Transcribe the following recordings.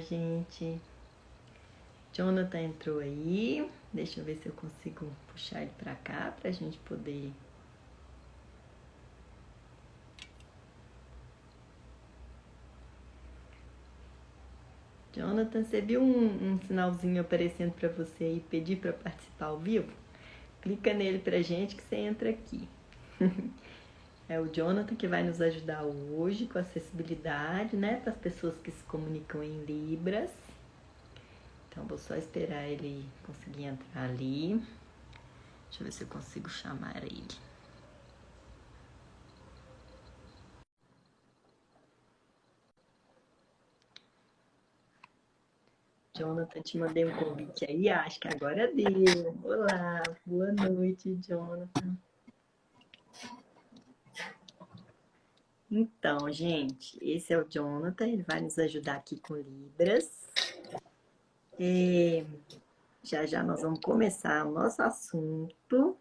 gente. Jonathan entrou aí. Deixa eu ver se eu consigo puxar ele pra cá pra gente poder... Jonathan, você viu um sinalzinho aparecendo pra você aí, pedir pra participar ao vivo? Clica nele pra gente que você entra aqui. É o Jonathan que vai nos ajudar hoje com acessibilidade, né? Para as pessoas que se comunicam em Libras. Então, vou só esperar ele conseguir entrar ali. Deixa eu ver se eu consigo chamar ele. Jonathan, te mandei um convite aí, acho que agora deu. Olá, boa noite, Jonathan. Então, gente, esse é o Jonathan, ele vai nos ajudar aqui com Libras. Já já nós vamos começar o nosso assunto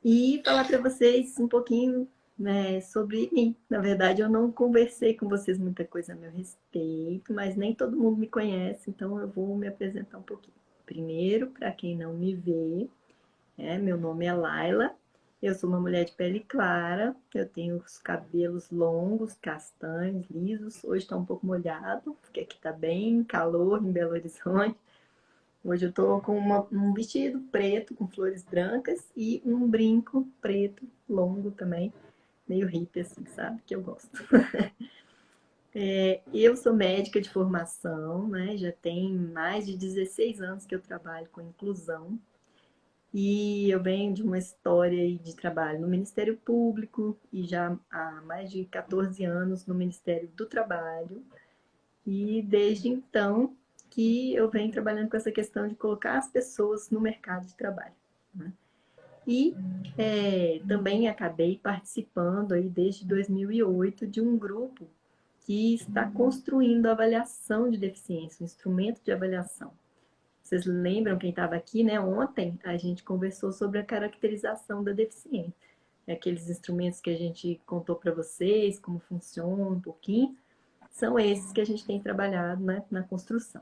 e falar para vocês um pouquinho, né, sobre mim. Na verdade, eu não conversei com vocês muita coisa a meu respeito, mas nem todo mundo me conhece, então eu vou me apresentar um pouquinho. Primeiro, para quem não me vê, meu nome é Laila, eu sou uma mulher de pele clara, eu tenho os cabelos longos, castanhos, lisos. Hoje está um pouco molhado, porque aqui está bem calor em Belo Horizonte. Hoje eu tô com um vestido preto com flores brancas e um brinco preto longo também, meio hippie assim, sabe? Que eu gosto. Eu sou médica de formação, né? Já tem mais de 16 anos que eu trabalho com inclusão. E eu venho de uma história de trabalho no Ministério Público e já há mais de 14 anos no Ministério do Trabalho. E desde então que eu venho trabalhando com essa questão de colocar as pessoas no mercado de trabalho, né? E também acabei participando aí desde 2008 de um grupo que está construindo a avaliação de deficiência, um instrumento de avaliação. Vocês lembram, quem estava aqui, né? Ontem a gente conversou sobre a caracterização da deficiência. Aqueles instrumentos que a gente contou para vocês, como funciona um pouquinho, são esses que a gente tem trabalhado, né, na construção.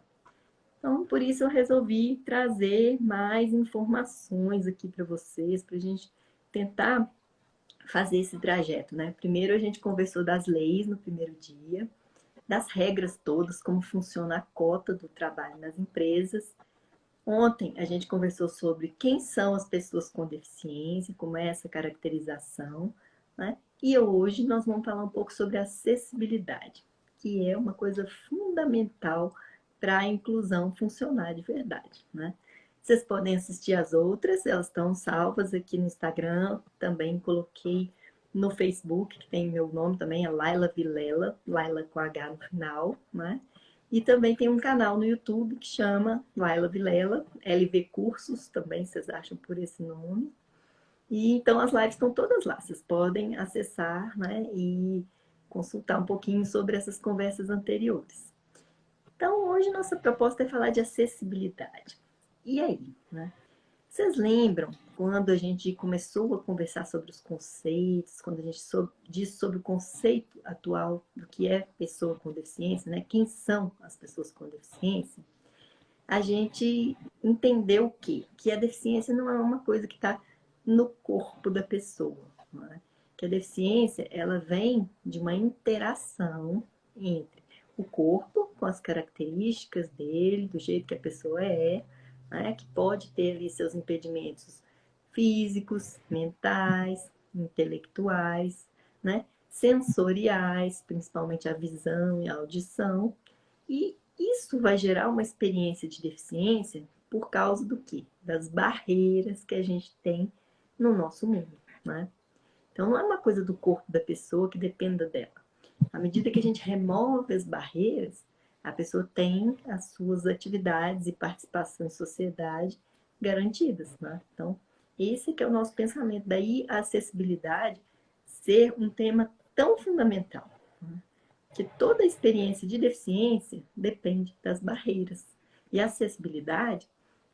Então, por isso eu resolvi trazer mais informações aqui para vocês, para a gente tentar fazer esse trajeto, né? Primeiro a gente conversou das leis no primeiro dia, das regras todas, como funciona a cota do trabalho nas empresas. Ontem a gente conversou sobre quem são as pessoas com deficiência, como é essa caracterização, né? E hoje nós vamos falar um pouco sobre acessibilidade, que é uma coisa fundamental para a inclusão funcionar de verdade, né? Vocês podem assistir as outras, elas estão salvas aqui no Instagram, também coloquei no Facebook, que tem meu nome também, é Laila Vilela, Laila com H no final, né? E também tem um canal no YouTube que chama Laila Vilela, LV Cursos, também vocês acham por esse nome. E então as lives estão todas lá, vocês podem acessar, né, e consultar um pouquinho sobre essas conversas anteriores. Então hoje nossa proposta é falar de acessibilidade. E aí, né? Vocês lembram quando a gente começou a conversar sobre os conceitos, quando a gente disse sobre o conceito atual do que é pessoa com deficiência, né? Quem são as pessoas com deficiência? A gente entendeu o quê? Que a deficiência não é uma coisa que está no corpo da pessoa, né? Que a deficiência, ela vem de uma interação entre o corpo, com as características dele, do jeito que a pessoa é, né? Que pode ter ali seus impedimentos físicos, mentais, intelectuais, né? Sensoriais, principalmente a visão e a audição, e isso vai gerar uma experiência de deficiência por causa do quê? Das barreiras que a gente tem no nosso mundo, né? Então não é uma coisa do corpo da pessoa que dependa dela. À medida que a gente remove as barreiras, a pessoa tem as suas atividades e participação em sociedade garantidas, né? Então, esse que é o nosso pensamento. Daí a acessibilidade ser um tema tão fundamental, né? Que toda experiência de deficiência depende das barreiras. E a acessibilidade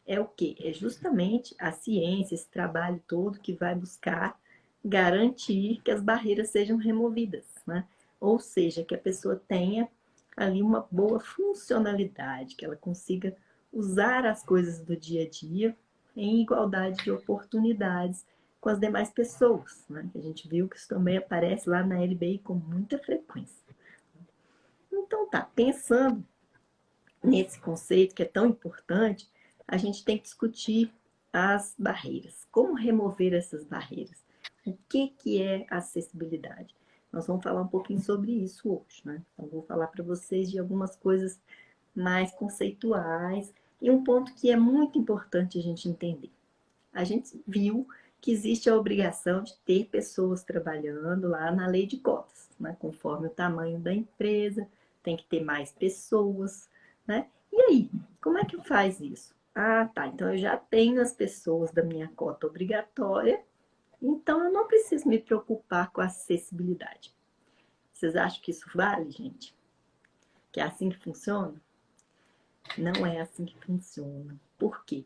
é o quê? É justamente a ciência, esse trabalho todo que vai buscar garantir que as barreiras sejam removidas, né? Ou seja, que a pessoa tenha ali uma boa funcionalidade, que ela consiga usar as coisas do dia a dia em igualdade de oportunidades com as demais pessoas, né? A gente viu que isso também aparece lá na LBI com muita frequência. Então tá, pensando nesse conceito que é tão importante, a gente tem que discutir as barreiras. Como remover essas barreiras? O que é acessibilidade? Nós vamos falar um pouquinho sobre isso hoje, né? Então, vou falar para vocês de algumas coisas mais conceituais e um ponto que é muito importante a gente entender. A gente viu que existe a obrigação de ter pessoas trabalhando lá na lei de cotas, né? Conforme o tamanho da empresa, tem que ter mais pessoas, né? E aí, como é que faz isso? Ah, tá, então eu já tenho as pessoas da minha cota obrigatória, então eu não preciso me preocupar com a acessibilidade. Vocês acham que isso vale, gente? Que é assim que funciona? Não é assim que funciona. Por quê?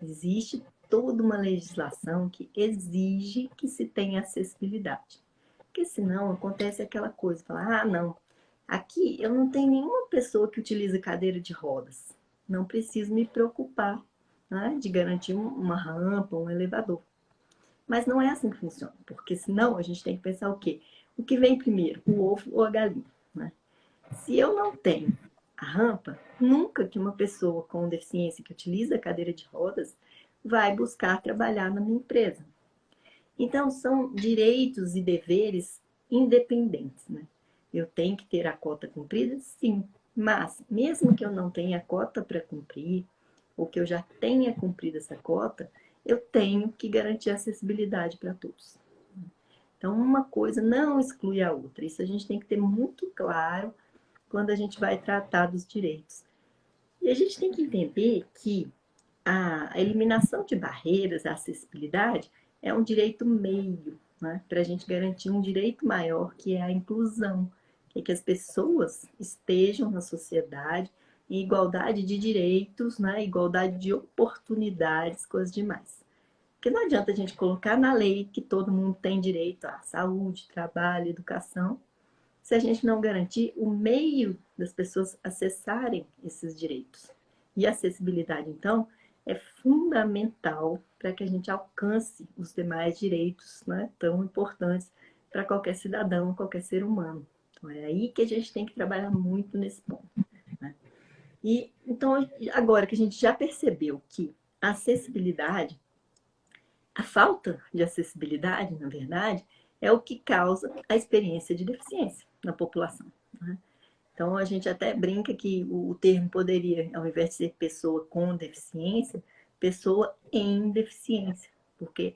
Existe toda uma legislação que exige que se tenha acessibilidade. Porque senão acontece aquela coisa, falar, ah, não, aqui eu não tenho nenhuma pessoa que utiliza cadeira de rodas. Não preciso me preocupar, né, de garantir uma rampa, um elevador. Mas não é assim que funciona, porque senão a gente tem que pensar o quê? O que vem primeiro, o ovo ou a galinha, né? Se eu não tenho a rampa, nunca que uma pessoa com deficiência que utiliza a cadeira de rodas vai buscar trabalhar na minha empresa. Então, são direitos e deveres independentes, né? Eu tenho que ter a cota cumprida? Sim. Mas, mesmo que eu não tenha a cota para cumprir, ou que eu já tenha cumprido essa cota, eu tenho que garantir acessibilidade para todos. Então, uma coisa não exclui a outra. Isso a gente tem que ter muito claro quando a gente vai tratar dos direitos. E a gente tem que entender que a eliminação de barreiras à acessibilidade é um direito meio, né, para a gente garantir um direito maior, que é a inclusão, que as pessoas estejam na sociedade em igualdade de direitos, né, igualdade de oportunidades com as demais. Porque não adianta a gente colocar na lei que todo mundo tem direito à saúde, trabalho, educação, se a gente não garantir o meio das pessoas acessarem esses direitos. E a acessibilidade, então, é fundamental para que a gente alcance os demais direitos, né, tão importantes para qualquer cidadão, qualquer ser humano. Então, é aí que a gente tem que trabalhar muito nesse ponto. Né? E então, agora que a gente já percebeu que a acessibilidade, a falta de acessibilidade, na verdade, é o que causa a experiência de deficiência na população. Né? Então, a gente até brinca que o termo poderia, ao invés de ser pessoa com deficiência, pessoa em deficiência, porque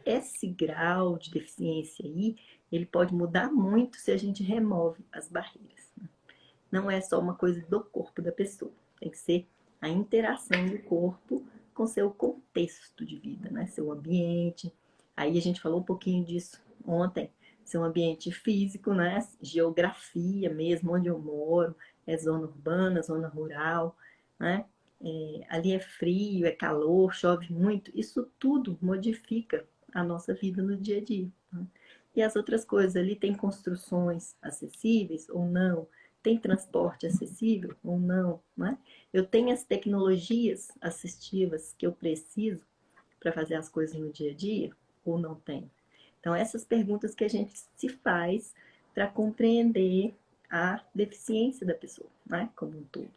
esse grau de deficiência aí, ele pode mudar muito se a gente remove as barreiras. Né? Não é só uma coisa do corpo da pessoa, tem que ser a interação do corpo com seu contexto de vida, né? Seu ambiente. Aí a gente falou um pouquinho disso ontem, seu ambiente físico, né? Geografia mesmo, onde eu moro, é zona urbana, zona rural, né? Ali é frio, é calor, chove muito, isso tudo modifica a nossa vida no dia a dia. Né? E as outras coisas, ali tem construções acessíveis ou não, tem transporte acessível ou não, né? Eu tenho as tecnologias assistivas que eu preciso para fazer as coisas no dia a dia ou não tenho? Então, essas perguntas que a gente se faz para compreender a deficiência da pessoa, né, como um todo.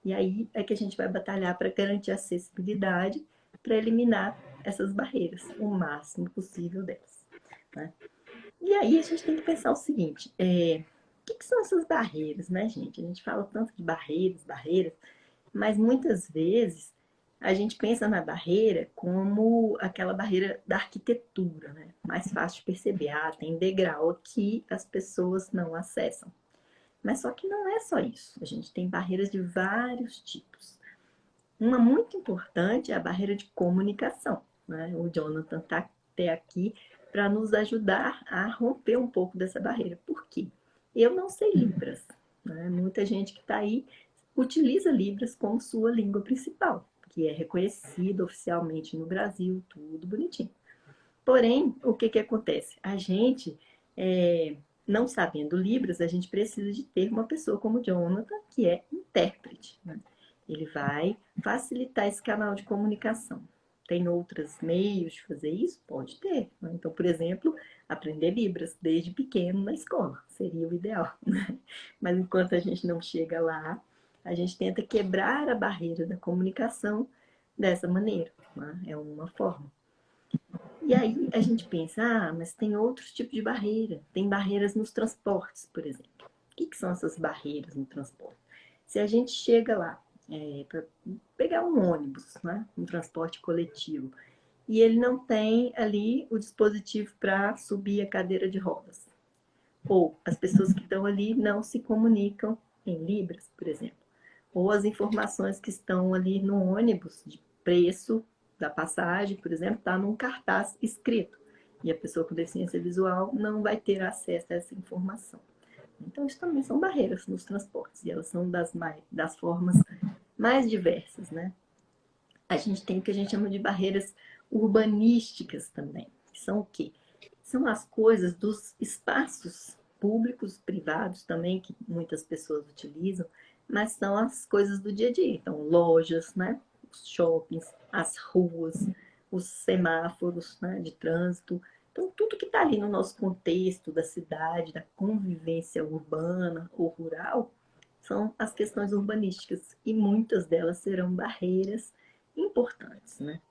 E aí é que a gente vai batalhar para garantir a acessibilidade, para eliminar essas barreiras, o máximo possível delas. Né? E aí a gente tem que pensar o seguinte, o que são essas barreiras, né, gente? A gente fala tanto de barreiras, barreiras, mas muitas vezes a gente pensa na barreira como aquela barreira da arquitetura, né? Mais fácil de perceber, ah, tem degrau aqui, as pessoas não acessam. Mas só que não é só isso, a gente tem barreiras de vários tipos. Uma muito importante é a barreira de comunicação, né? O Jonathan está até aqui para nos ajudar a romper um pouco dessa barreira. Por quê? Eu não sei Libras, né? Muita gente que está aí utiliza Libras como sua língua principal, que é reconhecida oficialmente no Brasil, tudo bonitinho. Porém, o que acontece? A gente não sabendo Libras, a gente precisa de ter uma pessoa como o Jonathan, que é intérprete, né? Ele vai facilitar esse canal de comunicação. Tem outros meios de fazer isso? Pode ter, né? Então, por exemplo, aprender Libras desde pequeno na escola seria o ideal, né? Mas enquanto a gente não chega lá, a gente tenta quebrar a barreira da comunicação dessa maneira, né? É uma forma. E aí a gente pensa, mas tem outros tipos de barreira. Tem barreiras nos transportes, por exemplo. O que são essas barreiras no transporte? Se a gente chega lá para pegar um ônibus, né, um transporte coletivo, e ele não tem ali o dispositivo para subir a cadeira de rodas, ou as pessoas que estão ali não se comunicam em Libras, por exemplo, ou as informações que estão ali no ônibus de preço da passagem, por exemplo, está num cartaz escrito. E a pessoa com deficiência visual não vai ter acesso a essa informação. Então, isso também são barreiras nos transportes, e elas são das formas mais diversas, né? A gente tem o que a gente chama de barreiras urbanísticas também, que são o quê? São as coisas dos espaços públicos, privados também, que muitas pessoas utilizam, mas são as coisas do dia a dia. Então, lojas, né? Os shoppings, as ruas, os semáforos, né, de trânsito. Então, tudo que está ali no nosso contexto da cidade, da convivência urbana ou rural, são as questões urbanísticas. E muitas delas serão barreiras importantes, né?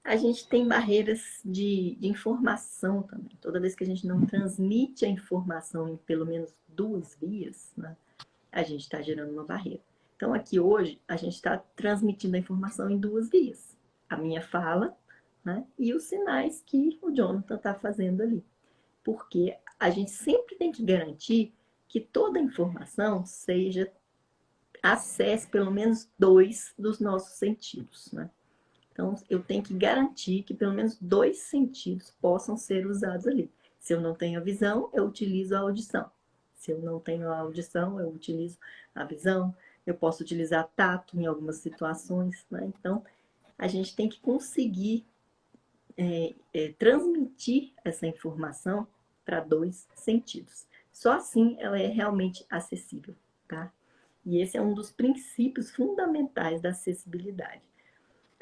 A gente tem barreiras de informação também. Toda vez que a gente não transmite a informação em pelo menos duas vias, né, a gente está gerando uma barreira. Então, aqui hoje, a gente está transmitindo a informação em duas vias. A minha fala, né, e os sinais que o Jonathan está fazendo ali. Porque a gente sempre tem que garantir que toda a informação seja acesse pelo menos dois dos nossos sentidos, né? Então, eu tenho que garantir que pelo menos dois sentidos possam ser usados ali. Se eu não tenho a visão, eu utilizo a audição. Se eu não tenho a audição, eu utilizo a visão. Eu posso utilizar tato em algumas situações, né? Então, a gente tem que conseguir transmitir essa informação para dois sentidos. Só assim ela é realmente acessível, tá? E esse é um dos princípios fundamentais da acessibilidade.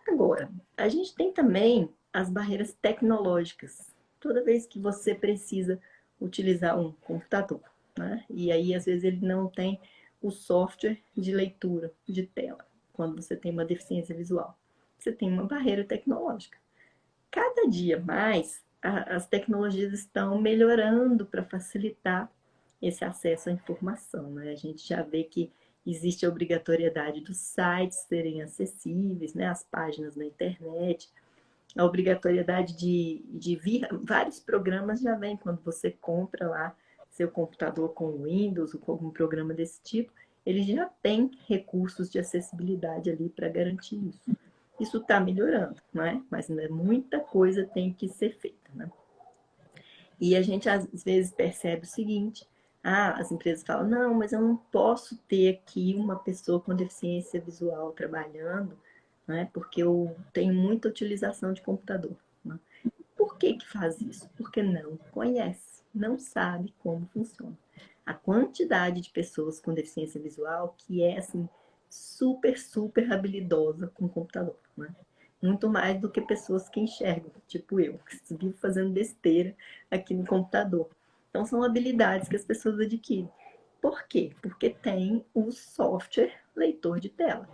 Agora, a gente tem também as barreiras tecnológicas. Toda vez que você precisa utilizar um computador, né? E aí às vezes ele não tem o software de leitura de tela, quando você tem uma deficiência visual. Você tem uma barreira tecnológica. Cada dia mais, as tecnologias estão melhorando para facilitar esse acesso à informação, né? A gente já vê que existe a obrigatoriedade dos sites serem acessíveis, né? As páginas na internet, a obrigatoriedade de vir, vários programas já vêm quando você compra lá seu computador com Windows ou com algum programa desse tipo, ele já tem recursos de acessibilidade ali para garantir isso. Isso está melhorando, né? Mas ainda muita coisa tem que ser feita, né? E a gente às vezes percebe o seguinte: as empresas falam, não, mas eu não posso ter aqui uma pessoa com deficiência visual trabalhando, né? Porque eu tenho muita utilização de computador. Né? Por que que faz isso? Porque não conhece, não sabe como funciona. A quantidade de pessoas com deficiência visual que é assim super, super habilidosa com computador, né? Muito mais do que pessoas que enxergam, tipo eu, que vivo fazendo besteira aqui no computador. Então, são habilidades que as pessoas adquirem. Por quê? Porque tem o software leitor de tela.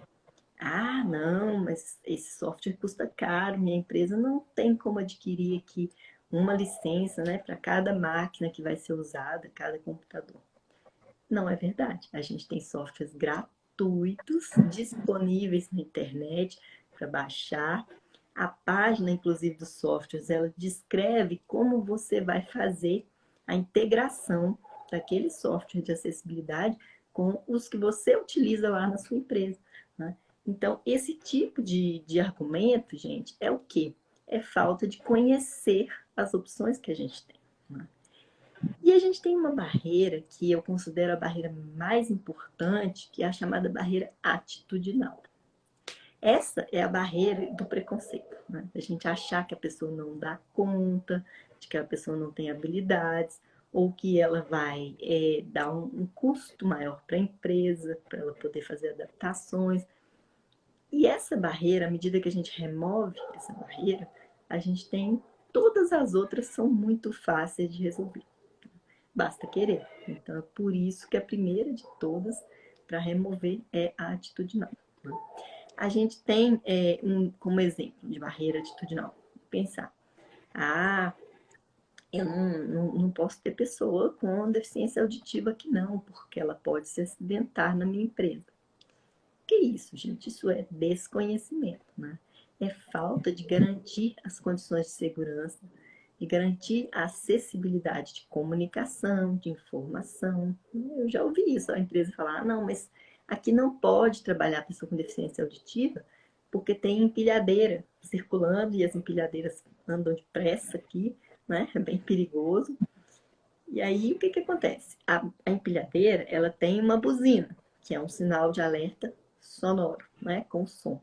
Não, mas esse software custa caro, minha empresa não tem como adquirir aqui uma licença, né, para cada máquina que vai ser usada, cada computador. Não é verdade. A gente tem softwares gratuitos disponíveis na internet para baixar. A página, inclusive, dos softwares, ela descreve como você vai fazer a integração daquele software de acessibilidade com os que você utiliza lá na sua empresa, né? Então, esse tipo de argumento, gente, é o quê? É falta de conhecer as opções que a gente tem, né? E a gente tem uma barreira que eu considero a barreira mais importante, que é a chamada barreira atitudinal. Essa é a barreira do preconceito, né? A gente achar que a pessoa não dá conta, de que a pessoa não tem habilidades, ou que ela vai dar um custo maior para a empresa, para ela poder fazer adaptações. E essa barreira, à medida que a gente remove essa barreira, a gente tem todas as outras são muito fáceis de resolver. Basta querer. Então é por isso que a primeira de todas para remover é a atitudinal. A gente tem como exemplo de barreira atitudinal, pensar, eu não posso ter pessoa com deficiência auditiva aqui não, porque ela pode se acidentar na minha empresa. Que isso, gente? Isso é desconhecimento, né? É falta de garantir as condições de segurança, de garantir a acessibilidade de comunicação, de informação. Eu já ouvi isso, a empresa falar, não, mas aqui não pode trabalhar pessoa com deficiência auditiva, porque tem empilhadeira circulando e as empilhadeiras andam depressa aqui, né? É bem perigoso. E aí, o que que acontece? A empilhadeira, ela tem uma buzina, que é um sinal de alerta sonoro, né, com som.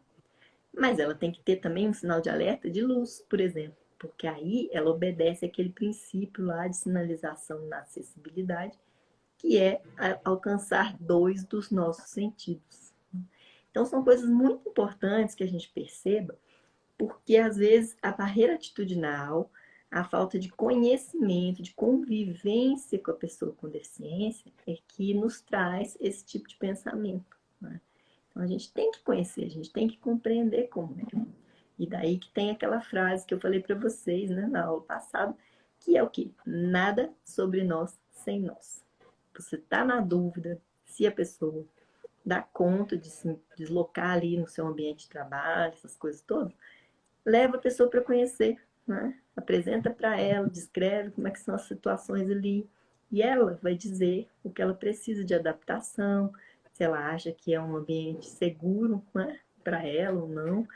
Mas ela tem que ter também um sinal de alerta de luz, por exemplo, porque aí ela obedece aquele princípio lá de sinalização na acessibilidade, que é alcançar dois dos nossos sentidos. Então, são coisas muito importantes que a gente perceba, porque às vezes a barreira atitudinal, a falta de conhecimento, de convivência com a pessoa com deficiência, é que nos traz esse tipo de pensamento, né? Então a gente tem que conhecer, a gente tem que compreender como é. E daí que tem aquela frase que eu falei para vocês, né, na aula passada, que é o quê? Nada sobre nós sem nós. Você está na dúvida se a pessoa dá conta de se deslocar ali no seu ambiente de trabalho, essas coisas todas, leva a pessoa para conhecer, né? Apresenta para ela, descreve como é que são as situações ali. E ela vai dizer o que ela precisa de adaptação, se ela acha que é um ambiente seguro, né, para ela ou não.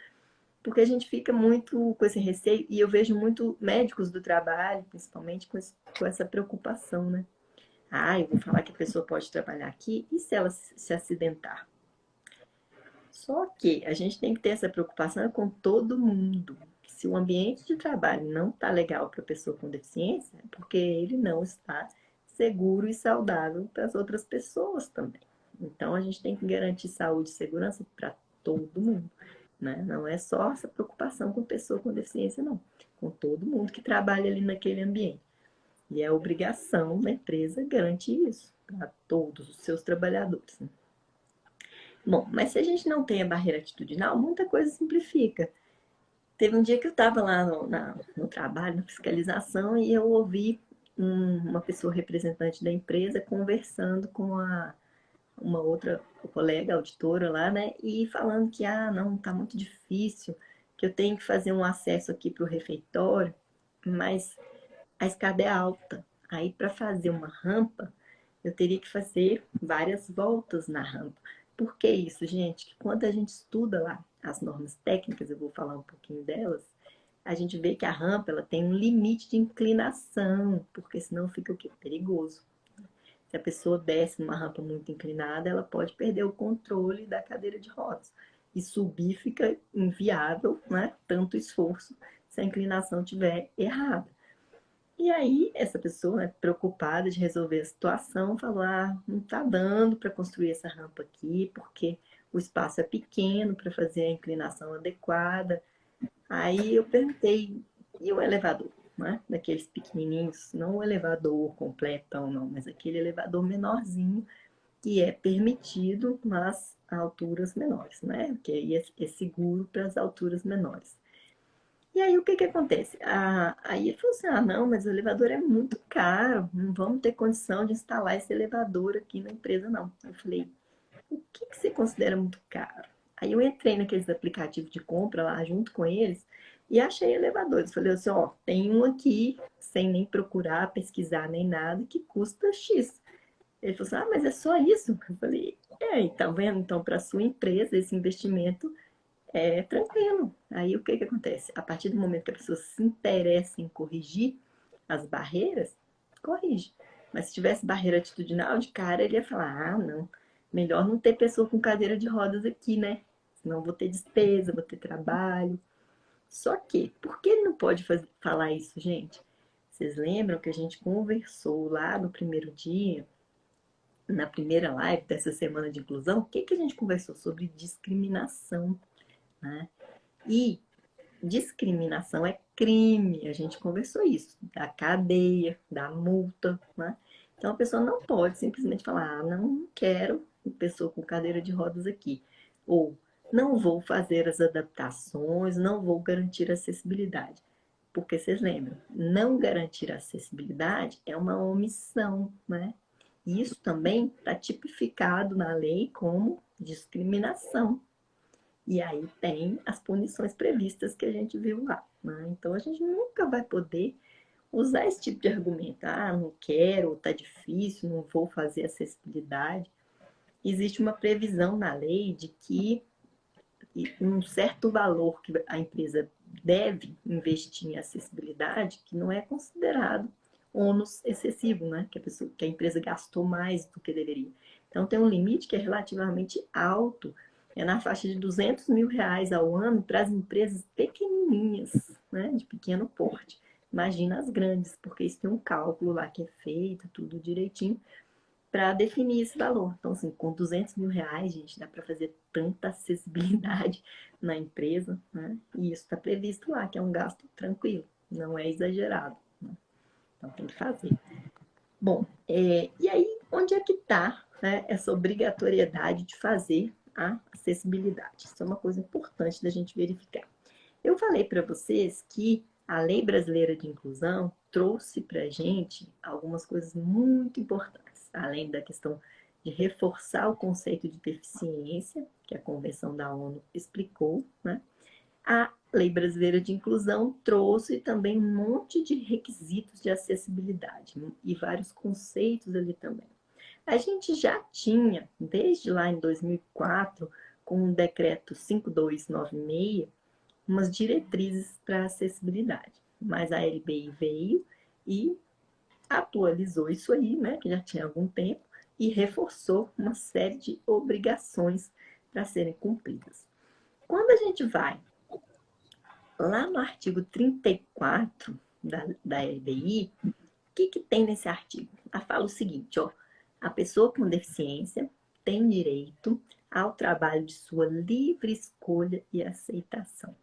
Porque a gente fica muito com esse receio, e eu vejo muito médicos do trabalho, principalmente, com essa preocupação, né? Ah, eu vou falar que a pessoa pode trabalhar aqui, e se ela se acidentar? Só que a gente tem que ter essa preocupação com todo mundo. Se o ambiente de trabalho não está legal para a pessoa com deficiência, é porque ele não está seguro e saudável para as outras pessoas também. Então a gente tem que garantir saúde e segurança para todo mundo, né? Não é só essa preocupação com pessoa com deficiência, não. Com todo mundo que trabalha ali naquele ambiente. E é obrigação da empresa garantir isso para todos os seus trabalhadores, né? Bom, mas se a gente não tem a barreira atitudinal, muita coisa simplifica. Teve um dia que eu estava lá no trabalho, na fiscalização, e eu ouvi uma pessoa representante da empresa conversando com uma outra colega auditora lá, né? E falando que, não, tá muito difícil, que eu tenho que fazer um acesso aqui para o refeitório, mas a escada é alta. Aí, para fazer uma rampa, eu teria que fazer várias voltas na rampa. Por que isso, gente? Que quando a gente estuda lá as normas técnicas, eu vou falar um pouquinho delas, a gente vê que a rampa ela tem um limite de inclinação, porque senão fica o quê? Perigoso. Se a pessoa desce numa rampa muito inclinada, ela pode perder o controle da cadeira de rodas. E subir fica inviável, né? Tanto esforço se a inclinação estiver errada. E aí, essa pessoa, né, preocupada de resolver a situação, falou: não está dando para construir essa rampa aqui, porque o espaço é pequeno para fazer a inclinação adequada. Aí eu perguntei: e o elevador? Né? Daqueles pequenininhos, não o elevador completão, não, mas aquele elevador menorzinho que é permitido nas alturas menores, né? Que aí é seguro para as alturas menores. E aí o que que acontece? Aí ele falou assim, não, mas o elevador é muito caro, não vamos ter condição de instalar esse elevador aqui na empresa, não. Eu falei, o que que você considera muito caro? Aí eu entrei naqueles aplicativos de compra lá junto com eles e achei elevadores. Falei assim, tem um aqui, sem nem procurar, pesquisar nem nada, que custa X. Ele falou assim, mas é só isso? Eu falei, tá vendo? Então, para sua empresa, esse investimento é tranquilo. Aí o que que acontece? A partir do momento que a pessoa se interessa em corrigir as barreiras, corrige. Mas se tivesse barreira atitudinal, de cara ele ia falar: não, melhor não ter pessoa com cadeira de rodas aqui, né? Senão vou ter despesa, vou ter trabalho. Só que, por que ele não pode falar isso, gente? Vocês lembram que a gente conversou lá no primeiro dia, na primeira live dessa semana de inclusão? O que que a gente conversou? Sobre discriminação, né? E discriminação é crime, a gente conversou isso, da cadeia, da multa, né? Então a pessoa não pode simplesmente falar, ah, não quero pessoa com cadeira de rodas aqui, ou não vou fazer as adaptações, não vou garantir acessibilidade. Porque vocês lembram, não garantir acessibilidade é uma omissão, né? E isso também está tipificado na lei como discriminação. E aí tem as punições previstas que a gente viu lá, né? Então a gente nunca vai poder usar esse tipo de argumento. Ah, não quero, tá difícil, não vou fazer acessibilidade. Existe uma previsão na lei de que um certo valor que a empresa deve investir em acessibilidade, que não é considerado ônus excessivo, né? Que a empresa gastou mais do que deveria. Então tem um limite que é relativamente alto, é na faixa de R$ 200 mil ao ano para as empresas pequenininhas, né? De pequeno porte. Imagina as grandes, porque isso tem um cálculo lá que é feito, tudo direitinho, para definir esse valor. Então, assim, com R$ 200 mil, gente, dá para fazer tanta acessibilidade na empresa, né? E isso está previsto lá, que é um gasto tranquilo, não é exagerado, né? Então, tem que fazer. Bom, e aí, onde é que está, né, essa obrigatoriedade de fazer a acessibilidade? Isso é uma coisa importante da gente verificar. Eu falei para vocês que a Lei Brasileira de Inclusão trouxe para a gente algumas coisas muito importantes, além da questão de reforçar o conceito de deficiência, que a Convenção da ONU explicou, né? A Lei Brasileira de Inclusão trouxe também um monte de requisitos de acessibilidade e vários conceitos ali também. A gente já tinha, desde lá em 2004, com o decreto 5296, umas diretrizes para acessibilidade. Mas a LBI veio e atualizou isso aí, né, que já tinha algum tempo, e reforçou uma série de obrigações para serem cumpridas. Quando a gente vai lá no artigo 34 da LBI, o que tem nesse artigo? Ela fala o seguinte, ó, a pessoa com deficiência tem direito ao trabalho de sua livre escolha e aceitação.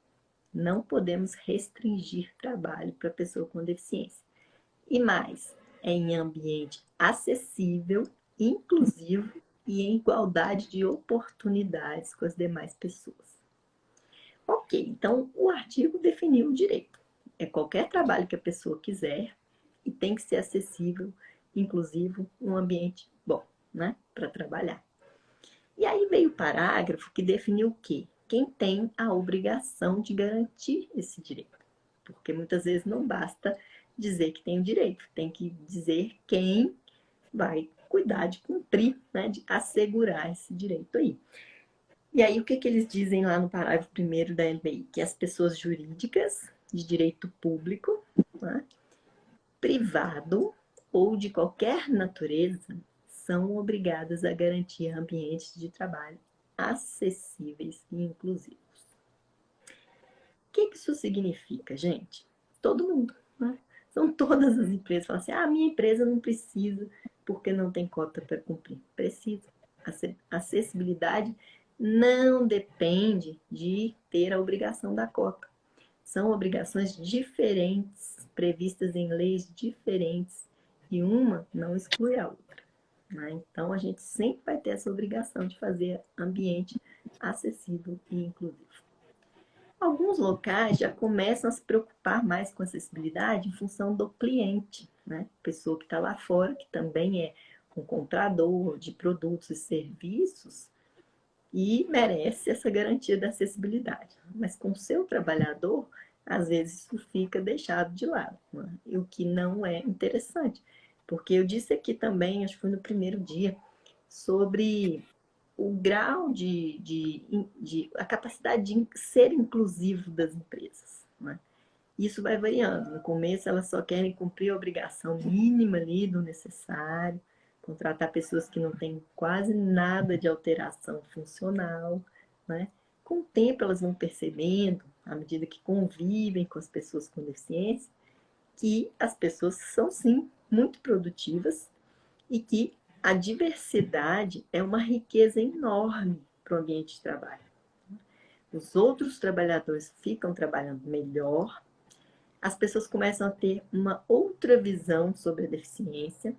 Não podemos restringir trabalho para pessoa com deficiência. E mais, é em ambiente acessível, inclusivo e em igualdade de oportunidades com as demais pessoas. Ok, então o artigo definiu o direito. É qualquer trabalho que a pessoa quiser e tem que ser acessível, inclusivo, um ambiente bom, né, para trabalhar. E aí veio o parágrafo que definiu o quê? Quem tem a obrigação de garantir esse direito. Porque muitas vezes não basta dizer que tem o direito, tem que dizer quem vai cuidar de cumprir, né, de assegurar esse direito aí. E aí o que eles dizem lá no parágrafo 1º da LBI? Que as pessoas jurídicas de direito público, né, privado ou de qualquer natureza são obrigadas a garantir ambientes de trabalho acessíveis e inclusivos. O que isso significa, gente? Todo mundo, né? São todas as empresas que falam assim, ah, minha empresa não precisa porque não tem cota para cumprir. Precisa. Acessibilidade não depende de ter a obrigação da cota. São obrigações diferentes, previstas em leis diferentes, e uma não exclui a outra, né? Então, a gente sempre vai ter essa obrigação de fazer ambiente acessível e inclusivo. Alguns locais já começam a se preocupar mais com acessibilidade em função do cliente, né? Pessoa que está lá fora, que também é um comprador de produtos e serviços e merece essa garantia da acessibilidade. Mas com o seu trabalhador, às vezes isso fica deixado de lado, né? E o que não é interessante. Porque eu disse aqui também, acho que foi no primeiro dia, sobre o grau a capacidade de ser inclusivo das empresas, né? Isso vai variando. No começo, elas só querem cumprir a obrigação mínima ali do necessário, contratar pessoas que não têm quase nada de alteração funcional, né? Com o tempo, elas vão percebendo, à medida que convivem com as pessoas com deficiência, que as pessoas são, sim, muito produtivas e que a diversidade é uma riqueza enorme para o ambiente de trabalho. Os outros trabalhadores ficam trabalhando melhor, as pessoas começam a ter uma outra visão sobre a deficiência,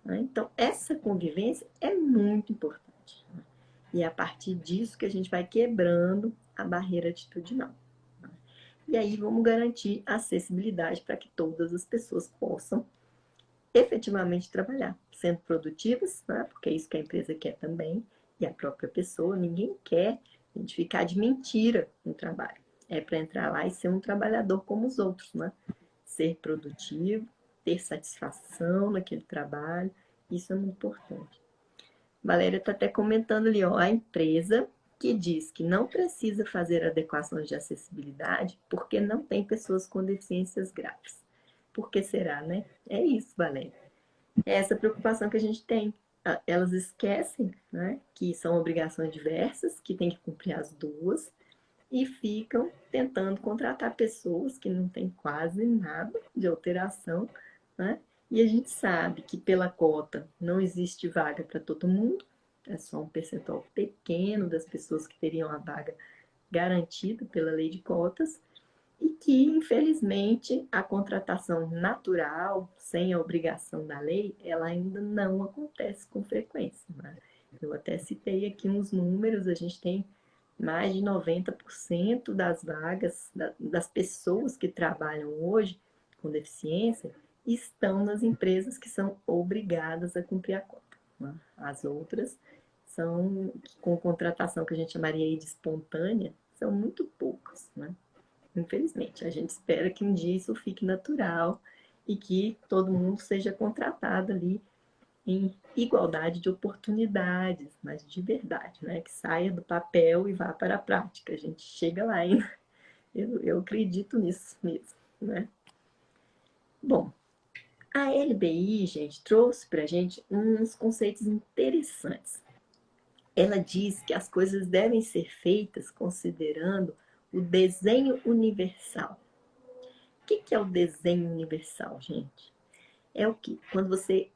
né? Então, essa convivência é muito importante, né? E é a partir disso que a gente vai quebrando a barreira atitudinal, né? E aí vamos garantir acessibilidade para que todas as pessoas possam efetivamente trabalhar, sendo produtivas, né? Porque é isso que a empresa quer também, e a própria pessoa. Ninguém quer a gente ficar de mentira no trabalho. É para entrar lá e ser um trabalhador como os outros, né? Ser produtivo, ter satisfação naquele trabalho, isso é muito importante. Valéria está até comentando ali, ó, a empresa que diz que não precisa fazer adequações de acessibilidade porque não tem pessoas com deficiências graves. Por que será, né? É isso, Valéria. É essa preocupação que a gente tem. Elas esquecem, né, que são obrigações diversas, que tem que cumprir as duas, e ficam tentando contratar pessoas que não têm quase nada de alteração, né? E a gente sabe que pela cota não existe vaga para todo mundo, é só um percentual pequeno das pessoas que teriam a vaga garantida pela lei de cotas, e que, infelizmente, a contratação natural, sem a obrigação da lei, ela ainda não acontece com frequência, né? Eu até citei aqui uns números, a gente tem mais de 90% das vagas, das pessoas que trabalham hoje com deficiência, estão nas empresas que são obrigadas a cumprir a cota, né? As outras são com contratação que a gente chamaria de espontânea, são muito poucas, né? Infelizmente, a gente espera que um dia isso fique natural e que todo mundo seja contratado ali em igualdade de oportunidades, mas de verdade, né? Que saia do papel e vá para a prática. A gente chega lá ainda. Eu acredito nisso mesmo, né? Bom, a LBI, gente, trouxe para a gente uns conceitos interessantes. Ela diz que as coisas devem ser feitas considerando o desenho universal. O que é o desenho universal, gente? É o que? Quando você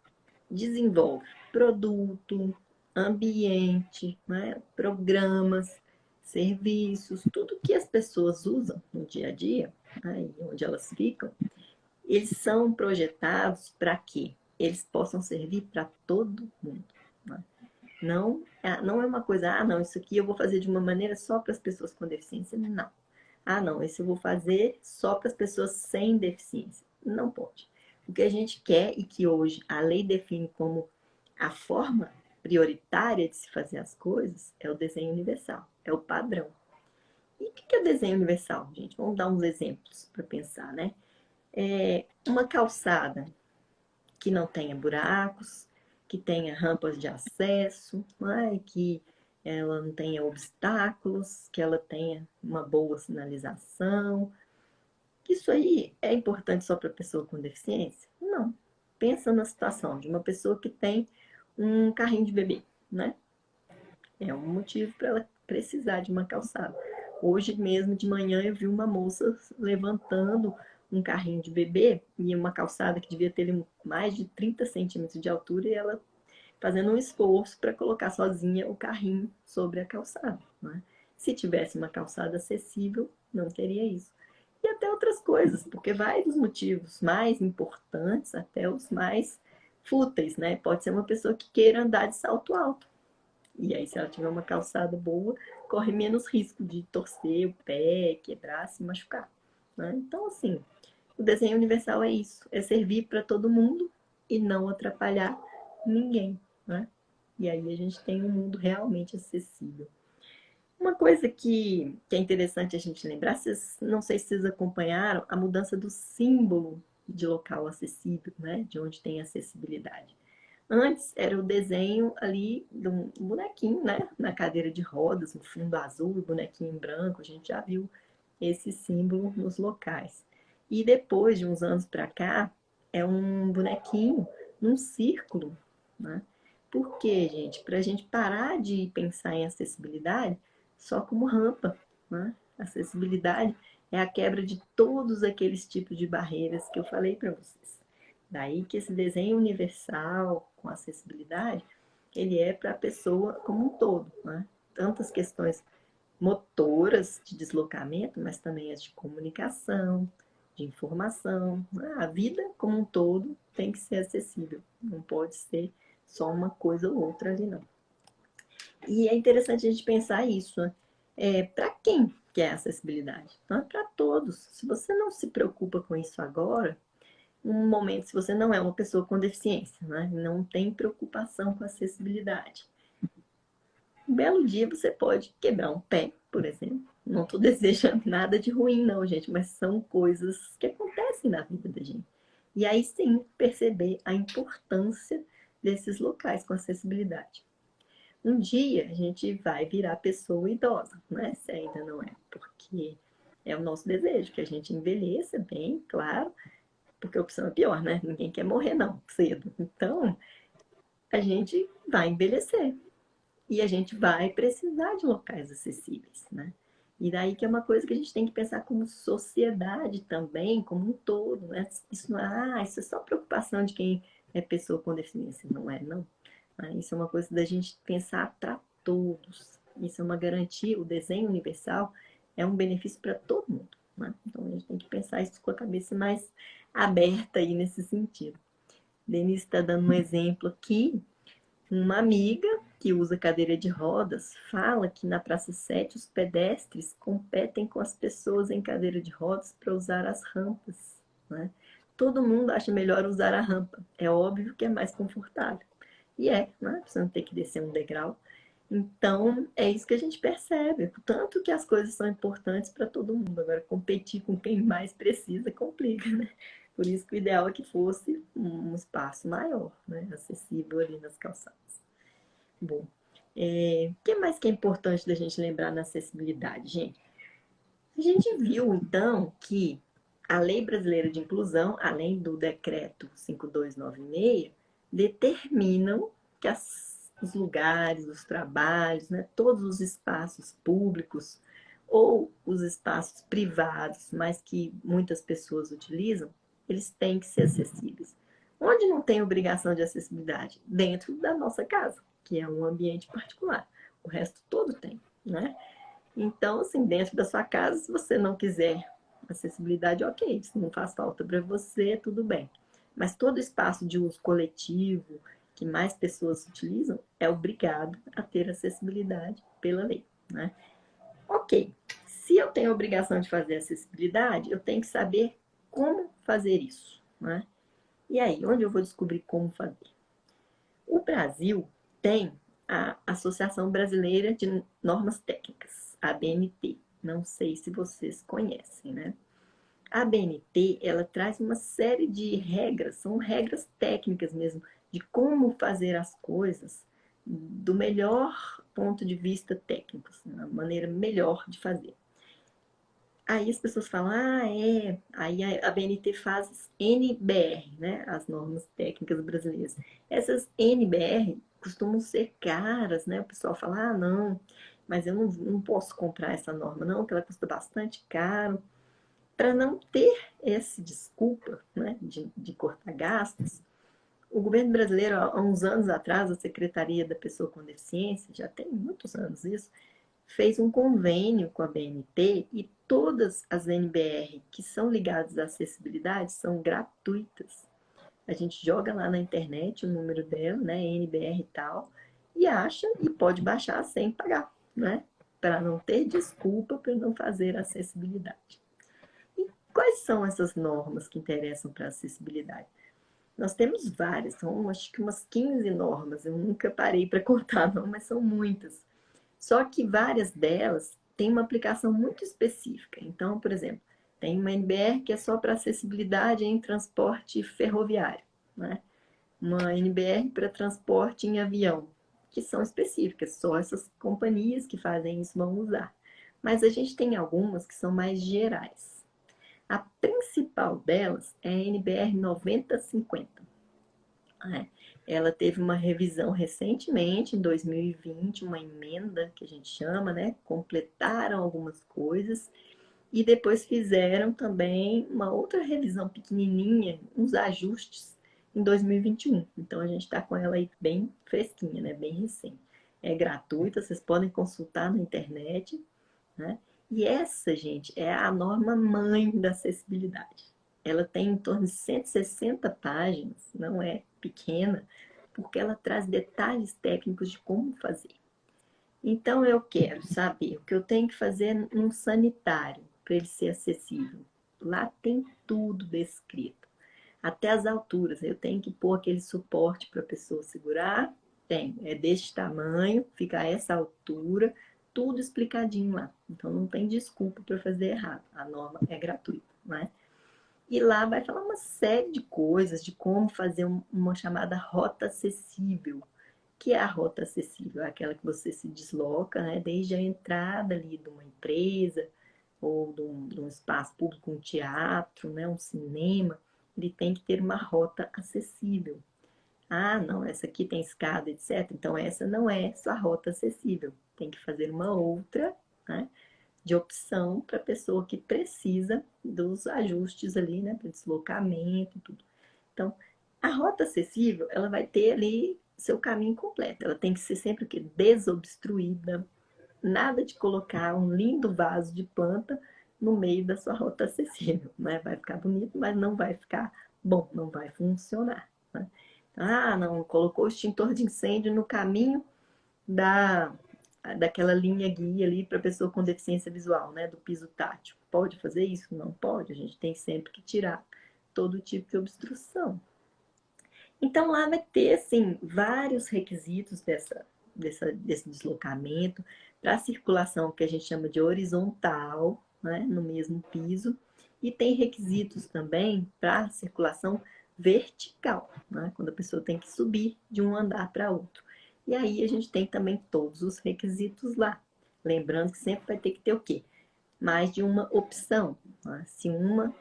desenvolve produto, ambiente, né, programas, serviços, tudo que as pessoas usam no dia a dia, né, onde elas ficam, eles são projetados para que eles possam servir para todo mundo, né? Não é uma coisa, não, isso aqui eu vou fazer de uma maneira só para as pessoas com deficiência. Não. Não, esse eu vou fazer só para as pessoas sem deficiência. Não pode. O que a gente quer e que hoje a lei define como a forma prioritária de se fazer as coisas é o desenho universal, é o padrão. E o que é o desenho universal, gente? Vamos dar uns exemplos para pensar, né? Uma calçada que não tenha buracos, que tenha rampas de acesso, né? Que ela não tenha obstáculos, que ela tenha uma boa sinalização. Isso aí é importante só para pessoa com deficiência? Não. Pensa na situação de uma pessoa que tem um carrinho de bebê, né? É um motivo para ela precisar de uma calçada. Hoje mesmo de manhã eu vi uma moça levantando um carrinho de bebê e uma calçada que devia ter mais de 30 centímetros de altura e ela fazendo um esforço para colocar sozinha o carrinho sobre a calçada, né? Se tivesse uma calçada acessível, não teria isso. E até outras coisas, porque vai dos motivos mais importantes até os mais fúteis, né? Pode ser uma pessoa que queira andar de salto alto. E aí, se ela tiver uma calçada boa, corre menos risco de torcer o pé, quebrar, se machucar, né? Então, assim, o desenho universal é isso, é servir para todo mundo e não atrapalhar ninguém, né? E aí a gente tem um mundo realmente acessível. Uma coisa que é interessante a gente lembrar, vocês, não sei se vocês acompanharam a mudança do símbolo de local acessível, né? De onde tem acessibilidade. Antes era o desenho ali de um bonequinho, né? Na cadeira de rodas, no fundo azul, bonequinho em branco, a gente já viu esse símbolo nos locais. E depois de uns anos para cá, é um bonequinho num círculo, né? Por quê, gente? Para a gente parar de pensar em acessibilidade só como rampa, né? Acessibilidade é a quebra de todos aqueles tipos de barreiras que eu falei para vocês. Daí que esse desenho universal com acessibilidade, ele é para a pessoa como um todo, né? Tantas questões motoras de deslocamento, mas também as de comunicação, de informação. A vida como um todo tem que ser acessível, não pode ser só uma coisa ou outra ali, não. E é interessante a gente pensar isso, né? Para quem que é acessibilidade? Não é para todos. Se você não se preocupa com isso agora, um momento, se você não é uma pessoa com deficiência, né? Não tem preocupação com acessibilidade. Um belo dia você pode quebrar um pé, por exemplo. Não estou desejando nada de ruim, não, gente, mas são coisas que acontecem na vida da gente. E aí sim perceber a importância desses locais com acessibilidade. Um dia a gente vai virar pessoa idosa, né? Se ainda não é, porque é o nosso desejo que a gente envelheça bem, claro, porque a opção é pior, né? Ninguém quer morrer, não, cedo. Então, a gente vai envelhecer e a gente vai precisar de locais acessíveis, né? E daí que é uma coisa que a gente tem que pensar como sociedade também, como um todo, né? Isso não é, isso é só preocupação de quem é pessoa com deficiência, não é, não. Isso é uma coisa da gente pensar para todos. Isso é uma garantia, o desenho universal é um benefício para todo mundo, né? Então a gente tem que pensar isso com a cabeça mais aberta aí nesse sentido. Denise está dando um exemplo aqui. Uma amiga que usa cadeira de rodas fala que na Praça 7 os pedestres competem com as pessoas em cadeira de rodas para usar as rampas, né? Todo mundo acha melhor usar a rampa. É óbvio que é mais confortável. E né? Você não tem que descer um degrau. Então, é isso que a gente percebe. Tanto que as coisas são importantes para todo mundo. Agora, competir com quem mais precisa complica, né? Por isso que o ideal é que fosse um espaço maior, né? Acessível ali nas calçadas. Bom, o que mais que é importante da gente lembrar na acessibilidade, gente? A gente viu, então, que a Lei Brasileira de Inclusão, além do Decreto 5296, determinam que os lugares, os trabalhos, né, todos os espaços públicos ou os espaços privados, mas que muitas pessoas utilizam, eles têm que ser acessíveis. Onde não tem obrigação de acessibilidade? Dentro da nossa casa, que é um ambiente particular. O resto todo tem, né? Então, assim, dentro da sua casa, se você não quiser acessibilidade, ok. Se não faz falta para você, tudo bem. Mas todo espaço de uso coletivo que mais pessoas utilizam é obrigado a ter acessibilidade pela lei, né? Ok. Se eu tenho a obrigação de fazer acessibilidade, eu tenho que saber como fazer isso, né? E aí, onde eu vou descobrir como fazer? O Brasil tem a Associação Brasileira de Normas Técnicas, a ABNT. Não sei se vocês conhecem, né? A ABNT, ela traz uma série de regras, são regras técnicas mesmo, de como fazer as coisas do melhor ponto de vista técnico, assim, a maneira melhor de fazer. Aí as pessoas falam, aí a BNT faz as NBR, né? As normas técnicas brasileiras. Essas NBR costumam ser caras, né? O pessoal fala, não, mas eu não posso comprar essa norma, não, que ela custa bastante caro. Para não ter essa desculpa, né, de cortar gastos, o governo brasileiro, há uns anos atrás, a Secretaria da Pessoa com Deficiência, já tem muitos anos isso, fez um convênio com a BNT e todas as NBR que são ligadas à acessibilidade são gratuitas. A gente joga lá na internet o número dela, né, NBR e tal, e acha e pode baixar sem pagar, né? Para não ter desculpa para não fazer acessibilidade. E quais são essas normas que interessam para a acessibilidade? Nós temos várias, são acho que umas 15 normas, eu nunca parei para contar, não, mas são muitas. Só que várias delas têm uma aplicação muito específica. Então, por exemplo, tem uma NBR que é só para acessibilidade em transporte ferroviário, né? Uma NBR para transporte em avião, que são específicas, só essas companhias que fazem isso vão usar. Mas a gente tem algumas que são mais gerais. A principal delas é a NBR 9050. Ela teve uma revisão recentemente, em 2020, uma emenda que a gente chama, né? Completaram algumas coisas E depois fizeram também uma outra revisão pequenininha, uns ajustes em 2021. Então a gente está com ela aí bem fresquinha, né? Bem recente. É gratuita, vocês podem consultar na internet, né? E essa, gente, é a norma mãe da acessibilidade. Ela tem em torno de 160 páginas, não é pequena, porque ela traz detalhes técnicos de como fazer. Então eu quero saber o que eu tenho que fazer num sanitário para ele ser acessível. Lá tem tudo descrito, até as alturas. Eu tenho que pôr aquele suporte para a pessoa segurar. Tem, é deste tamanho, fica a essa altura, tudo explicadinho lá. Então não tem desculpa para fazer errado. A norma é gratuita, né? E lá vai falar uma série de coisas, de como fazer uma chamada rota acessível. Que é a rota acessível? É aquela que você se desloca, né, desde a entrada ali de uma empresa ou de um espaço público, um teatro, né, um cinema. Ele tem que ter uma rota acessível. Ah, não, essa aqui tem escada, etc. Então, essa não é sua rota acessível. Tem que fazer uma outra, né, de opção para a pessoa que precisa dos ajustes ali, né, para deslocamento e tudo. Então, a rota acessível, ela vai ter ali seu caminho completo. Ela tem que ser sempre o quê? Desobstruída. Nada de colocar um lindo vaso de planta no meio da sua rota acessível, né? Vai ficar bonito, mas não vai ficar bom, não vai funcionar, né? Ah, não, colocou o extintor de incêndio no caminho da, daquela linha guia ali para pessoa com deficiência visual, né? Do piso tátil. Pode fazer isso? Não pode. A gente tem sempre que tirar todo tipo de obstrução. Então lá vai ter assim vários requisitos desse deslocamento para a circulação que a gente chama de horizontal, né, no mesmo piso, e tem requisitos também para a circulação vertical, né, quando a pessoa tem que subir de um andar para outro. E aí a gente tem também todos os requisitos lá. Lembrando que sempre vai ter que ter o quê? Mais de uma opção. Né? Se uma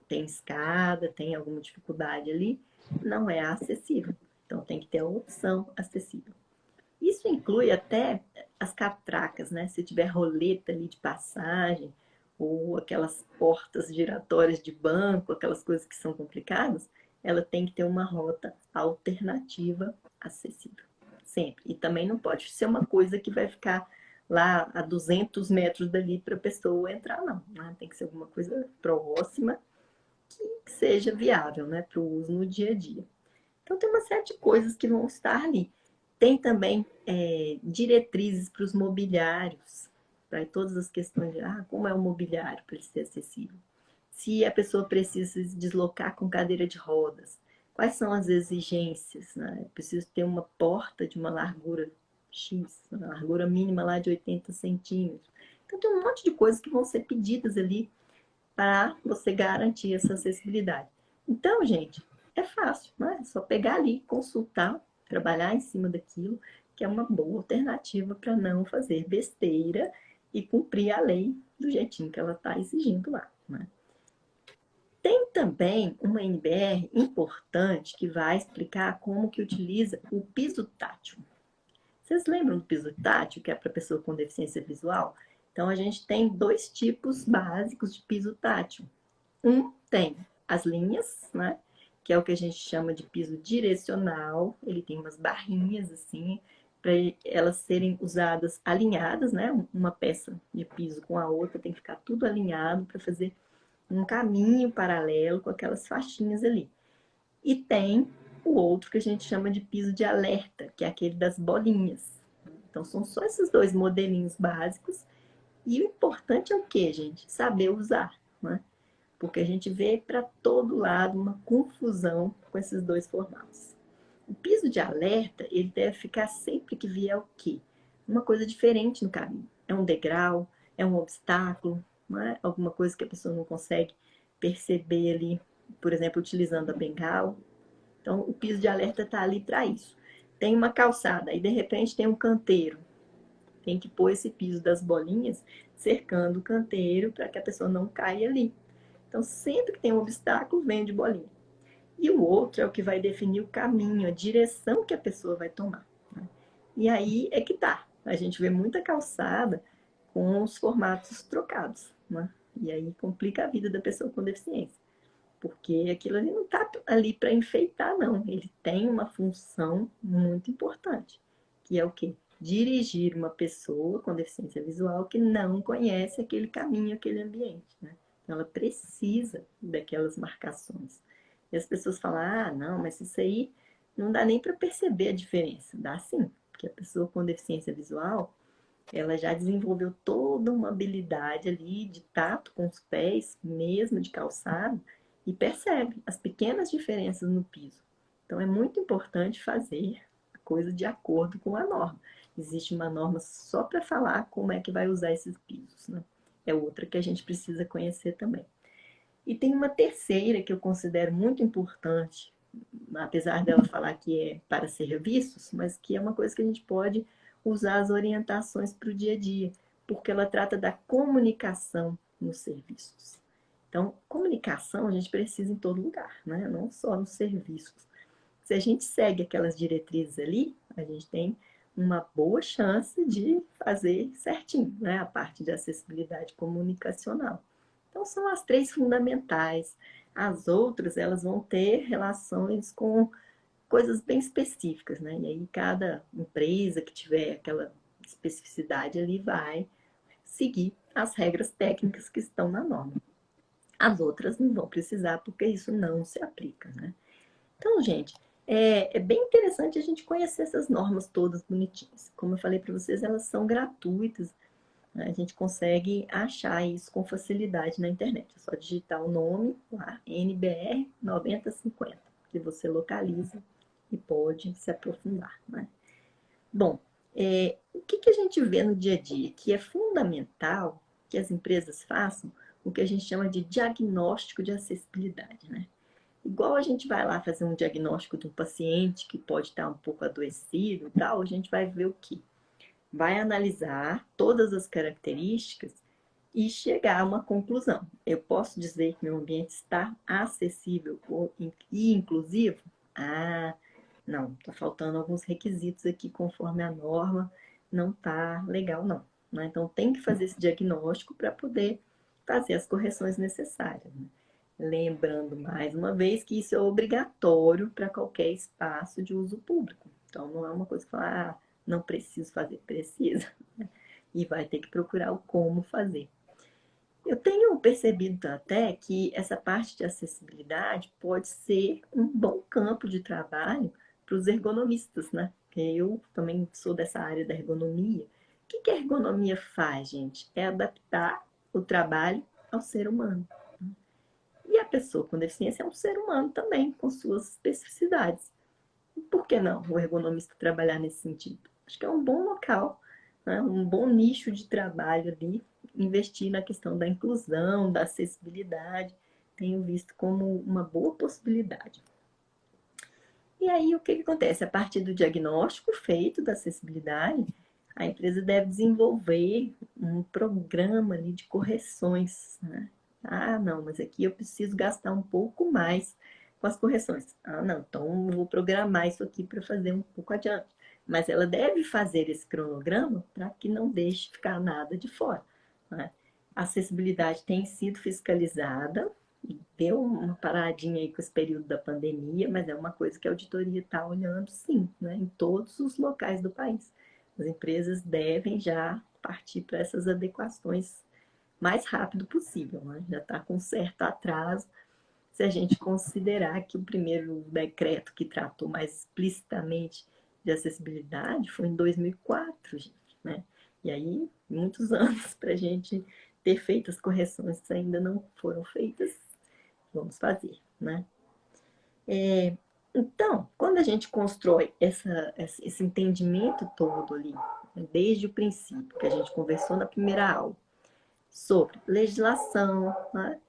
tem escada, tem alguma dificuldade ali, não é acessível. Então tem que ter a opção acessível. Isso inclui até as catracas, né? Se tiver roleta ali de passagem, ou aquelas portas giratórias de banco, aquelas coisas que são complicadas, ela tem que ter uma rota alternativa acessível. Sempre. E também não pode ser uma coisa que vai ficar lá a 200 metros dali para a pessoa entrar, não. Né? Tem que ser alguma coisa próxima que seja viável, né, para o uso no dia a dia. Então, tem uma série de coisas que vão estar ali. Tem também diretrizes para os mobiliários, para todas as questões de como é o mobiliário para ele ser acessível. Se a pessoa precisa se deslocar com cadeira de rodas, quais são as exigências? Né? Preciso ter uma porta de uma largura X, uma largura mínima lá de 80 centímetros. Então, tem um monte de coisas que vão ser pedidas ali para você garantir essa acessibilidade. Então, gente, é fácil, né? É só pegar ali, consultar, trabalhar em cima daquilo, que é uma boa alternativa para não fazer besteira e cumprir a lei do jeitinho que ela está exigindo lá. Né? Tem também uma NBR importante que vai explicar como que utiliza o piso tátil. Vocês lembram do piso tátil, que é para pessoa com deficiência visual? Então, a gente tem dois tipos básicos de piso tátil. Um tem as linhas, né? Que é o que a gente chama de piso direcional. Ele tem umas barrinhas assim, para elas serem usadas alinhadas, né? Uma peça de piso com a outra tem que ficar tudo alinhado para fazer um caminho paralelo com aquelas faixinhas ali. E tem o outro que a gente chama de piso de alerta, que é aquele das bolinhas. Então são só esses dois modelinhos básicos. E o importante é o que, gente? Saber usar, né? Porque a gente vê para todo lado uma confusão com esses dois formatos. O piso de alerta, ele deve ficar sempre que vier o quê? Uma coisa diferente no caminho. É um degrau, é um obstáculo, não é? Alguma coisa que a pessoa não consegue perceber ali, por exemplo, utilizando a bengala. Então, o piso de alerta está ali para isso. Tem uma calçada e de repente tem um canteiro. Tem que pôr esse piso das bolinhas cercando o canteiro para que a pessoa não caia ali. Então, sempre que tem um obstáculo, vem de bolinha. E o outro é o que vai definir o caminho, a direção que a pessoa vai tomar. Né? E aí é que tá. A gente vê muita calçada com os formatos trocados. Né? E aí complica a vida da pessoa com deficiência. Porque aquilo ali não está ali para enfeitar, não. Ele tem uma função muito importante, que é o quê? Dirigir uma pessoa com deficiência visual que não conhece aquele caminho, aquele ambiente, né? Então, ela precisa daquelas marcações. E as pessoas falam, ah, não, mas isso aí não dá nem para perceber a diferença. Dá sim, porque a pessoa com deficiência visual, ela já desenvolveu toda uma habilidade ali de tato com os pés, mesmo de calçado, e percebe as pequenas diferenças no piso. Então é muito importante fazer a coisa de acordo com a norma. Existe uma norma só para falar como é que vai usar esses pisos, né? É outra que a gente precisa conhecer também. E tem uma terceira que eu considero muito importante, apesar dela falar que é para serviços, mas que é uma coisa que a gente pode usar as orientações para o dia a dia, porque ela trata da comunicação nos serviços. Então, comunicação a gente precisa em todo lugar, né? Não só nos serviços. Se a gente segue aquelas diretrizes ali, a gente tem uma boa chance de fazer certinho, né? A parte de acessibilidade comunicacional. Então, são as três fundamentais. As outras, elas vão ter relações com coisas bem específicas, né? E aí, cada empresa que tiver aquela especificidade ali vai seguir as regras técnicas que estão na norma. As outras não vão precisar, porque isso não se aplica, né? Então, gente, é bem interessante a gente conhecer essas normas todas bonitinhas. Como eu falei para vocês, elas são gratuitas, né? A gente consegue achar isso com facilidade na internet. É só digitar o nome lá, NBR 9050, que você localiza e pode se aprofundar, né? Bom, o que a gente vê no dia a dia? Que é fundamental que as empresas façam o que a gente chama de diagnóstico de acessibilidade, né? Igual a gente vai lá fazer um diagnóstico de um paciente que pode estar um pouco adoecido e tal, a gente vai ver o quê? Vai analisar todas as características e chegar a uma conclusão. Eu posso dizer que meu ambiente está acessível e inclusivo? Ah, não, está faltando alguns requisitos aqui conforme a norma, não está legal não, né? Então tem que fazer esse diagnóstico para poder fazer as correções necessárias, né? Lembrando mais uma vez que isso é obrigatório para qualquer espaço de uso público. Então não é uma coisa que fala, ah, não preciso fazer, precisa. E vai ter que procurar o como fazer. Eu tenho percebido até que essa parte de acessibilidade pode ser um bom campo de trabalho para os ergonomistas, né? Eu também sou dessa área da ergonomia. O que a ergonomia faz, gente? É adaptar o trabalho ao ser humano. E a pessoa com deficiência é um ser humano também, com suas especificidades. Por que não o ergonomista trabalhar nesse sentido? Acho que é um bom local, né? Um bom nicho de trabalho ali, investir na questão da inclusão, da acessibilidade, tenho visto como uma boa possibilidade. E aí, o que acontece? A partir do diagnóstico feito da acessibilidade, a empresa deve desenvolver um programa ali de correções, né? Ah, não, mas aqui eu preciso gastar um pouco mais com as correções. Ah, não, então eu vou programar isso aqui para fazer um pouco adiante. Mas ela deve fazer esse cronograma para que não deixe ficar nada de fora, né? A acessibilidade tem sido fiscalizada, deu uma paradinha aí com esse período da pandemia, mas é uma coisa que a auditoria está olhando, sim, né, em todos os locais do país. As empresas devem já partir para essas adequações mais rápido possível, né? Já está com certo atraso, se a gente considerar que o primeiro decreto que tratou mais explicitamente de acessibilidade foi em 2004, gente, né? E aí, muitos anos para a gente ter feito as correções que ainda não foram feitas, vamos fazer, né? Então, quando a gente constrói esse entendimento todo ali, né, desde o princípio, que a gente conversou na primeira aula, sobre legislação, né,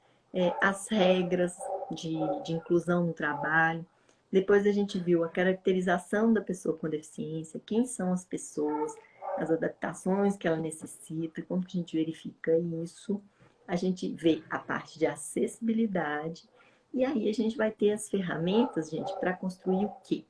as regras de inclusão no trabalho, depois a gente viu a caracterização da pessoa com deficiência, quem são as pessoas, as adaptações que ela necessita, como que a gente verifica isso, a gente vê a parte de acessibilidade, e aí a gente vai ter as ferramentas, gente, para construir o quê?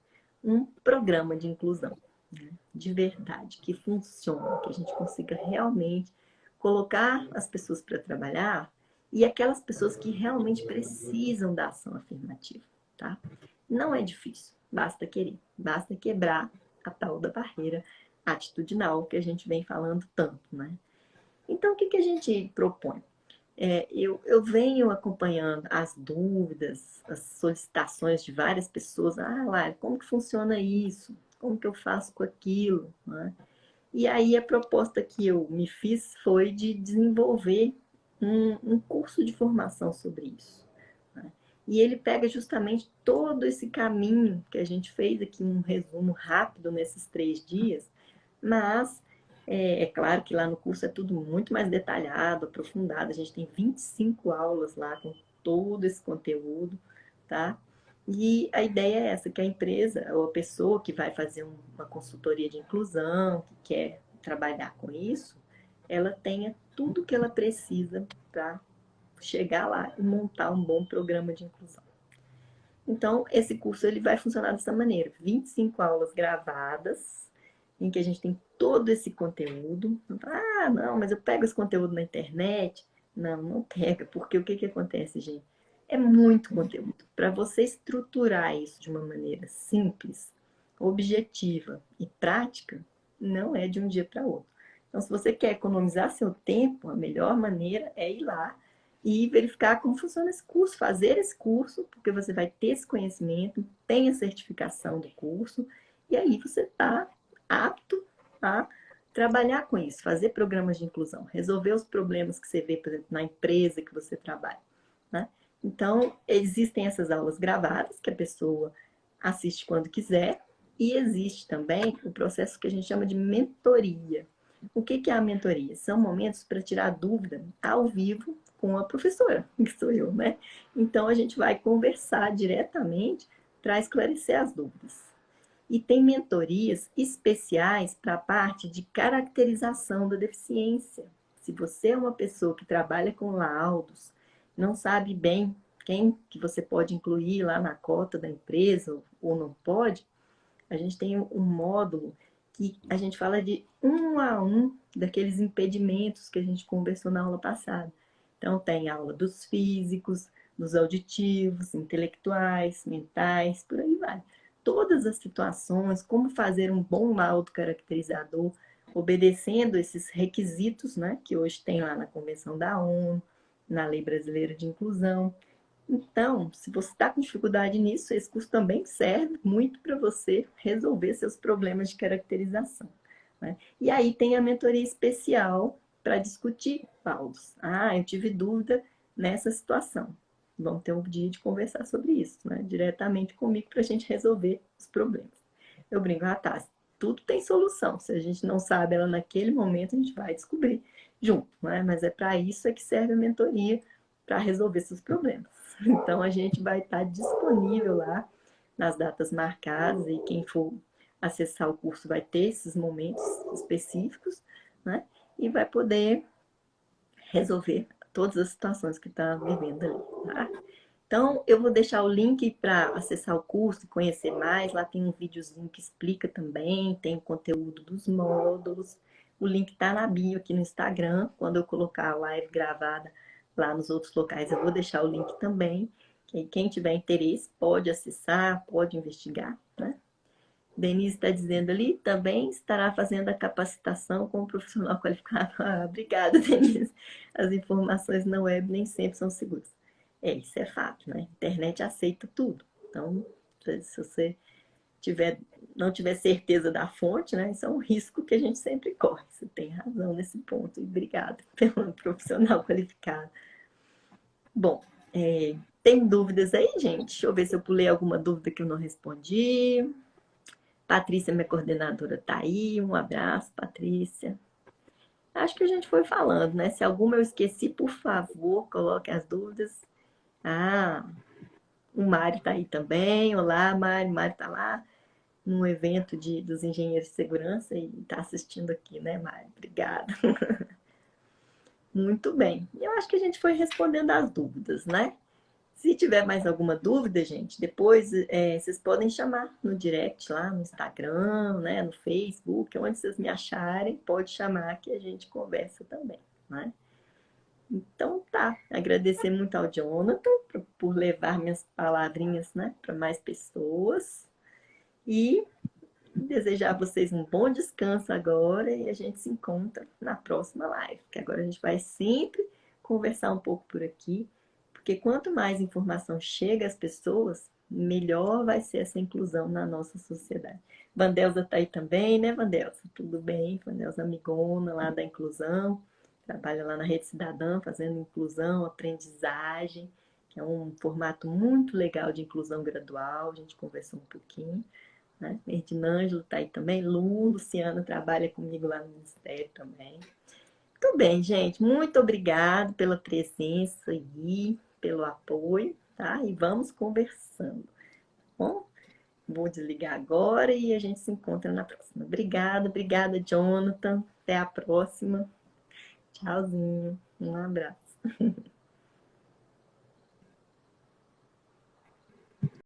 Um programa de inclusão, né? De verdade, que funcione, que a gente consiga realmente colocar as pessoas para trabalhar e aquelas pessoas que realmente precisam da ação afirmativa, tá? Não é difícil, basta querer, basta quebrar a tal da barreira atitudinal que a gente vem falando tanto, né? Então, o que a gente propõe? Eu venho acompanhando as dúvidas, as solicitações de várias pessoas. Ah, Lara, como que funciona isso? Como que eu faço com aquilo? Né? E aí a proposta que eu me fiz foi de desenvolver um curso de formação sobre isso. Né? E ele pega justamente todo esse caminho que a gente fez aqui, um resumo rápido nesses 3 dias, mas é claro que lá no curso é tudo muito mais detalhado, aprofundado. A gente tem 25 aulas lá com todo esse conteúdo, tá? E a ideia é essa, que a empresa ou a pessoa que vai fazer uma consultoria de inclusão, que quer trabalhar com isso, ela tenha tudo que ela precisa para chegar lá e montar um bom programa de inclusão. Então, esse curso ele vai funcionar dessa maneira: 25 aulas gravadas, em que a gente tem todo esse conteúdo. Ah, não, mas eu pego esse conteúdo na internet. Não, não pega, porque o que acontece, gente? É muito conteúdo. Para você estruturar isso de uma maneira simples, objetiva e prática, não é de um dia para outro. Então, se você quer economizar seu tempo, a melhor maneira é ir lá e verificar como funciona esse curso, fazer esse curso, porque você vai ter esse conhecimento, tem a certificação do curso, e aí você está apto a trabalhar com isso, fazer programas de inclusão, resolver os problemas que você vê, por exemplo, na empresa que você trabalha. Né? Então, existem essas aulas gravadas, que a pessoa assiste quando quiser, e existe também o processo que a gente chama de mentoria. O que é a mentoria? São momentos para tirar dúvida ao vivo com a professora, que sou eu, né? Então a gente vai conversar diretamente para esclarecer as dúvidas. E tem mentorias especiais para a parte de caracterização da deficiência. Se você é uma pessoa que trabalha com laudos, não sabe bem quem que você pode incluir lá na cota da empresa ou não pode, a gente tem um módulo que a gente fala de um a um daqueles impedimentos que a gente conversou na aula passada. Então, tem aula dos físicos, dos auditivos, intelectuais, mentais, por aí vai. Todas as situações, como fazer um bom laudo caracterizador, obedecendo esses requisitos, né, que hoje tem lá na Convenção da ONU, na Lei Brasileira de Inclusão. Então, se você está com dificuldade nisso, esse curso também serve muito para você resolver seus problemas de caracterização. Né? E aí tem a mentoria especial para discutir laudos. Ah, eu tive dúvida nessa situação. Vamos ter um dia de conversar sobre isso, né? Diretamente comigo para a gente resolver os problemas. Eu brinco, tá, tudo tem solução. Se a gente não sabe ela naquele momento, a gente vai descobrir junto, né? Mas é para isso é que serve a mentoria, para resolver seus problemas. Então, a gente vai estar disponível lá nas datas marcadas e quem for acessar o curso vai ter esses momentos específicos, né? E vai poder resolver todas as situações que está vivendo ali, tá? Então, eu vou deixar o link para acessar o curso e conhecer mais. Lá tem um videozinho que explica também, tem o conteúdo dos módulos. O link está na bio aqui no Instagram. Quando eu colocar a live gravada lá nos outros locais, eu vou deixar o link também. Quem tiver interesse pode acessar, pode investigar, né? Denise está dizendo ali, também estará fazendo a capacitação como profissional qualificado. Ah, obrigada, Denise. As informações na web nem sempre são seguras. Isso é fato, né? A internet aceita tudo. Então, se você não tiver certeza da fonte, né? Isso é um risco que a gente sempre corre. Você tem razão nesse ponto. E obrigada pelo profissional qualificado. Bom, tem dúvidas aí, gente? Deixa eu ver se eu pulei alguma dúvida que eu não respondi. Patrícia, minha coordenadora, tá aí. Um abraço, Patrícia. Acho que a gente foi falando, né? Se alguma eu esqueci, por favor, coloque as dúvidas. Ah, o Mário tá aí também. Olá, Mário. Mário tá lá num evento dos engenheiros de segurança e tá assistindo aqui, né, Mário? Obrigada. Muito bem. Eu acho que a gente foi respondendo as dúvidas, né? Se tiver mais alguma dúvida, gente, depois vocês podem chamar no direct lá no Instagram, né, no Facebook, onde vocês me acharem, pode chamar que a gente conversa também, né? Então tá, agradecer muito ao Jonathan por levar minhas palavrinhas, né, para mais pessoas e desejar a vocês um bom descanso agora e a gente se encontra na próxima live, que agora a gente vai sempre conversar um pouco por aqui, porque quanto mais informação chega às pessoas, melhor vai ser essa inclusão na nossa sociedade. Vandelza tá aí também, né, Vandelza? Tudo bem? Vandelza amigona lá da inclusão, trabalha lá na Rede Cidadã fazendo inclusão, aprendizagem, que é um formato muito legal de inclusão gradual, a gente conversou um pouquinho, né? Ferdinângelo está aí também, Luciano trabalha comigo lá no Ministério também. Tudo bem, gente, muito obrigado pela presença aí, pelo apoio, tá? E vamos conversando, tá bom? Vou desligar agora e a gente se encontra na próxima. Obrigada, obrigada, Jonathan. Até a próxima. Tchauzinho. Um abraço.